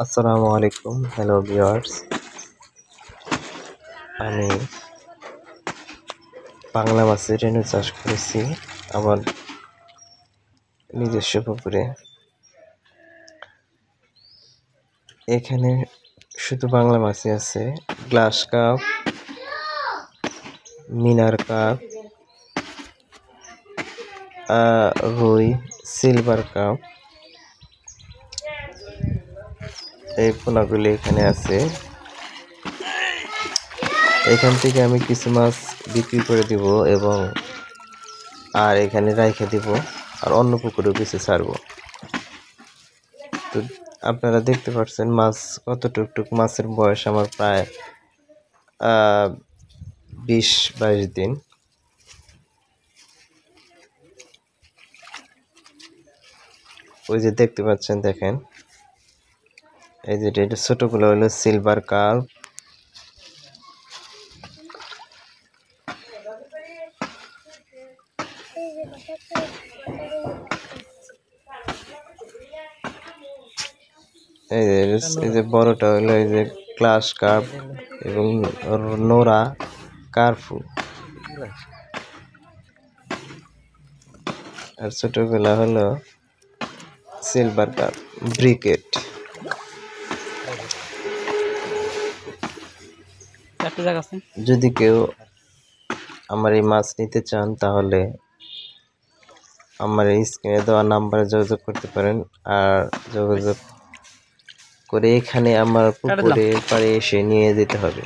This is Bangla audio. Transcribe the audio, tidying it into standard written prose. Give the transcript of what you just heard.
আসসালামু আলাইকুম, হ্যালো ভিউয়ার্স। আমি বাংলা মাছের রেণু চাষ করেছি আমার নিজস্ব পুকুরে। এখানে শুধু বাংলা মাছই আছে, গ্লাস কাপ, মিনার কাপ, রুই, সিলভার কাপ, এই পোনাগুলি এখানে আছে। এখান থেকে আমি কিছু মাছ বিক্রি করে দিব এবং আর এখানে রাইখে দিব, আর অন্য পুকুরেও কিছু ছাড়বো। তো আপনারা দেখতে পাচ্ছেন মাছ কত টুকটুক মাছের বয়স আমার প্রায় 20-22 দিন। ওই যে দেখতে পাচ্ছেন, দেখেন এই যে এটা ছোটগুলো হলো সিলভার কার্প, এই যে বড়টা হলো এই যে গ্লাস কার্প এবং নোরা কার্পু, আর ছোটগুলা হলো সিলভার কার্প ব্রিকেট। যদি কেউ আমার এই মাছ নিতে চান তাহলে আমার এই স্ক্রিনে দেওয়া নাম্বারে যোগাযোগ করতে পারেন, আর যোগাযোগ করে এখানে আমার পুকুরের পাড়ে এসে নিয়ে যেতে হবে।